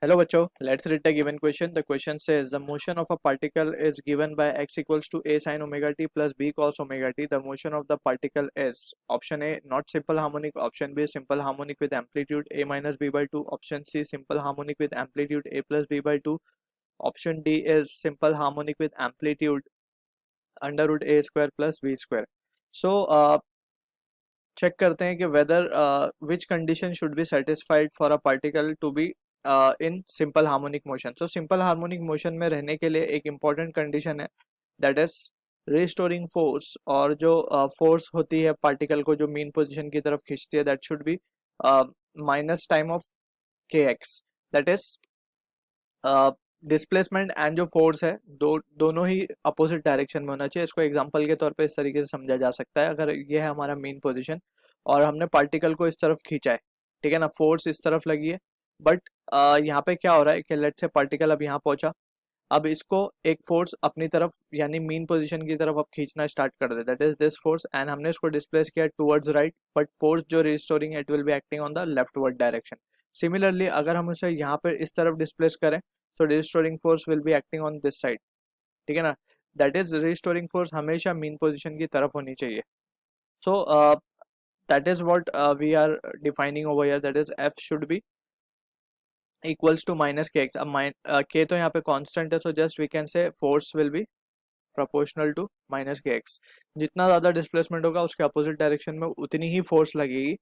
Hello बच्चों, let's read the given question. The question says the motion of a particle is given by x equals to a sin omega t plus b cos omega t. The motion of the particle is option A not simple harmonic, option B simple harmonic with amplitude a minus b by 2, option C simple harmonic with amplitude a plus b by 2, option D is simple harmonic with amplitude under root a square plus b square. So check करते हैं कि whether which condition should be satisfied for a particle to be in simple harmonic motion. So simple harmonic motion में रहने के लिए एक important condition है, that is restoring force. और जो फोर्स होती है पार्टिकल को जो मीन पोजीशन की तरफ खींचती है, that should be minus time of के x. That is displacement and जो फोर्स है दोनों ही अपोजिट डायरेक्शन में होना चाहिए. इसको एग्जांपल के तौर पे इस तरीके से समझा जा सकता है. अगर ये है हमारा मेन पोजीशन और हमने पार्टिकल को इस तरफ खींचा है, ठीक है ना, फोर्स इस तरफ लगी है, बट यहाँ पे क्या हो रहा है कि लेट्स से पार्टिकल अब यहाँ पहुंचा, अब इसको एक फोर्स अपनी तरफ यानी मीन पोजीशन की तरफ अब खींचना स्टार्ट कर दे, that is this force, and हमने इसको डिस्प्लेस किया टुवर्ड्स राइट, बट फोर्स जो restoring it will be acting on the leftward direction. Similarly अगर हम उसे यहाँ पे इस तरफ डिस्प्लेस करें, तो restoring force will be acting on this side, ठीक है ना. दैट इज रिस्टोरिंग फोर्स हमेशा मीन पोजीशन की तरफ होनी चाहिए. So that is what we are defining over here, that is f should be equals to minus k x. अब k तो यहाँ पे कांस्टेंट है, so just we can say force will be proportional to minus k x. जितना ज़्यादा displacement होगा उसके opposite direction में उतनी ही फोर्स लगेगी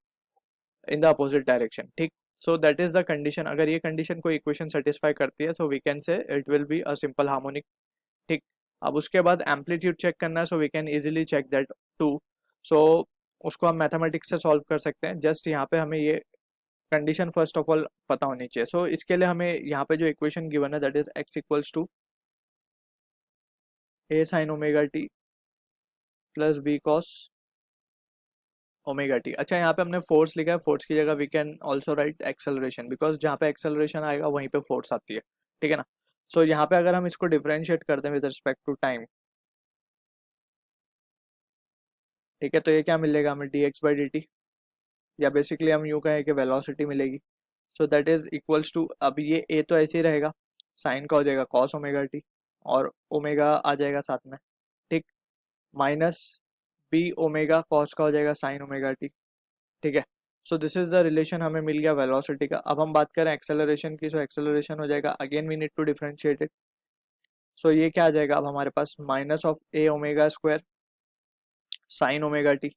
इन द अपोजिट डायरेक्शन, ठीक. So that is the condition. अगर ये कंडीशन को इक्वेशन सेटिस्फाई करती है, तो we can say it will be a simple harmonic, ठीक. अब उसके बाद एम्पलीट्यूड चेक करना है, so we can easily check that too. So उसको हम मैथमेटिक्स से सॉल्व कर सकते हैं. जस्ट यहाँ पे हमें ये कंडीशन फर्स्ट ऑफ ऑल पता होनी चाहिए. सो इसके लिए हमें यहाँ पे जो इक्वेशन गिवन है, that is x equals to a sine omega t plus b cos omega t. अच्छा, यहाँ पे हमने फोर्स लिखा है, फोर्स की जगह we can also write acceleration, because जहाँ पे एक्सेलरेशन आएगा वहीं पे फोर्स आती है, ठीक है ना. सो यहाँ पे अगर हम इसको डिफरेंशिएट करते हैं विद रिस्पेक्ट टू टाइम, ठीक है, तो ये क्या मिलेगा हमें, d x by d t, या बेसिकली हम यूँ कहें कि वेलोसिटी मिलेगी. So that is equals to, अब ये ए तो ऐसे ही रहेगा, साइन का हो जाएगा कॉस ओमेगा टी, और ओमेगा आ जाएगा साथ में, ठीक, माइनस बी ओमेगा कॉस का हो जाएगा साइन ओमेगा टी, ठीक है. So this is the relation हमें मिल गया वेलोसिटी का. अब हम बात करें एक्सेलरेशन की, सो एक्सेलरेशन हो जाएगा, again we need to differentiate it. So ये क्या आ जाएगा अब हमारे पास, minus of A omega square sine omega T,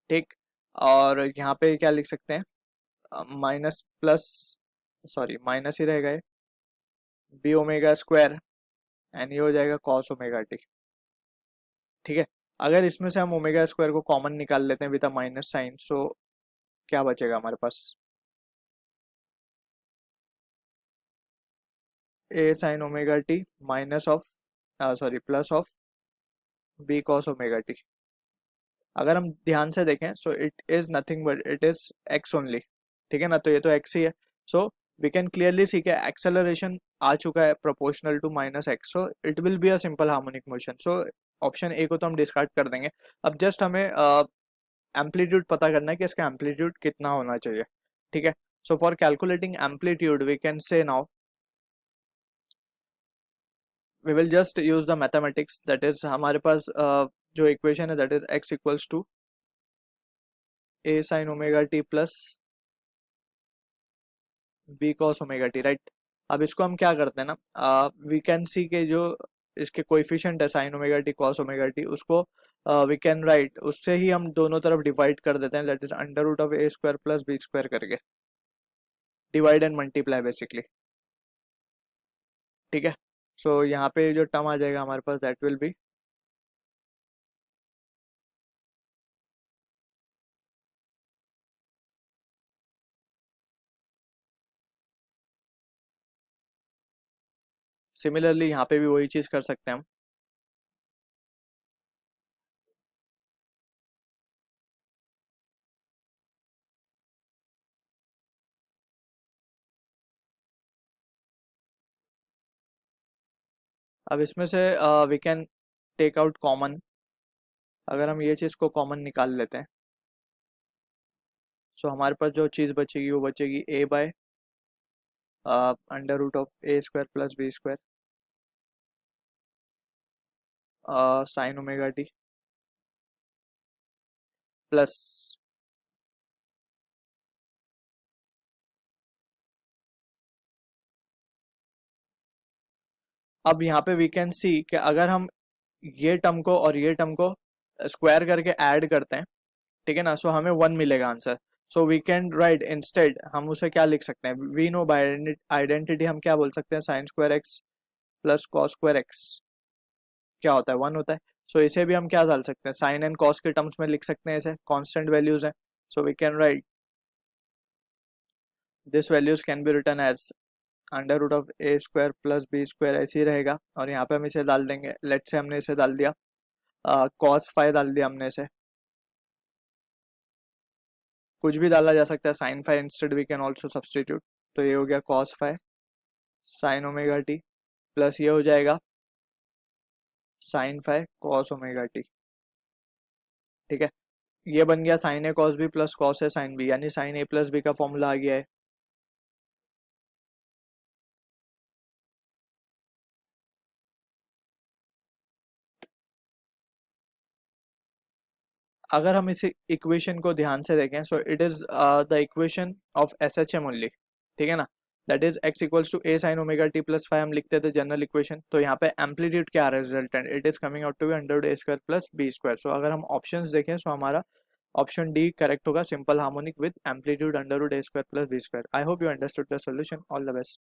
ठीक. और यहाँ पे क्या लिख सकते हैं, माइनस प्लस, सॉरी माइनस ही रहेगा ये, बी ओमेगा स्क्वायर, एंड ये हो जाएगा कॉस ओमेगा टी, ठीक है. अगर इसमें से हम ओमेगा स्क्वायर को कॉमन निकाल लेते हैं with a minus sine, so क्या बचेगा हमारे पास, A sine omega T minus of, sorry plus of B cos omega T. अगर हम ध्यान से देखें, so it is nothing but it is x only, ठीक है ना, तो ये तो एक्स ही है. So we can clearly see के एक्सेलरेशन आ चुका है proportional to minus x, so it will be a simple harmonic motion. So option A को तो हम डिस्कार्ड कर देंगे. अब जस्ट हमें एम्पलीट्यूड पता करना है कि इसका एम्पलीट्यूड कितना होना चाहिए, ठीक है. So for calculating amplitude we can say now we will just use the mathematics, that is हमारे पास जो इक्वेशन है, that is x equals to a sine omega t plus b cos omega t, right. अब इसको हम क्या करते हैं ना, वी कैन सी के जो इसके कोएफिशिएंट है sine omega t cos omega t, उसको वी कैन राइट, उससे ही हम दोनों तरफ डिवाइड कर देते हैं, that is under root of a square plus B square करके, डिवाइड एंड मल्टीप्लाई बेसिकली, ठीक है. सो यहाँ पे जो टर्म आ जाएगा हमारे पास, दैट विल बी सिमिलरली यहाँ पे भी वही चीज कर सकते हैं हम. अब इसमें से we can take out common. अगर हम ये चीज को कॉमन निकाल लेते हैं, सो हमारे पास जो चीज़ बचेगी वो बचेगी a by under root of a square plus B square sine omega t plus, अब यहाँ पे वी कैन सी कि अगर हम ये टर्म को और ये टर्म को स्क्वायर करके ऐड करते हैं, ठीक है ना, सो हमें 1 मिलेगा answer. So we can write instead, हम उसे क्या लिख सकते हैं, वी नो बाय आइडेंटिटी हम क्या बोल सकते हैं, sine square x plus cos square x क्या होता है, 1 होता है। सो इसे भी हम क्या डाल सकते हैं, साइन एंड कॉस के टर्म्स में लिख सकते हैं, इसे कांस्टेंट वैल्यूज हैं। So we can write this values can be written as under root of a square plus B square, ऐसे ही रहेगा। और यहाँ पे हम इसे डाल देंगे, लेट से हमने इसे डाल दिया, कॉस फाइव डाल दिया हमने इसे, कुछ भी डाला जा सकता है, sine five instead we can also substitute. तो ये हो गया cos five sine omega t plus ये हो जाएगा sine five cos omega T, ठीक है। ये बन गया sine a cos b plus cos a sine b, यानी साइन ए प्लस बी का फॉर्मूला आ गया है। अगर हम इस इक्वेशन को ध्यान से देखें, so it is the equation of S H M only, ठीक है ना, that is x equals to a sine omega t plus five, हम लिखते थे जनरल इक्वेशन। तो यहाँ पे एम्पलीट्यूड क्या आ रहा है, resultant, it is coming out to be under root A square plus B square. So अगर हम ऑप्शंस देखें, सो हमारा ऑप्शन डी करेक्ट होगा, simple harmonic with amplitude under root A square plus B square. I hope you understood the solution, all the best.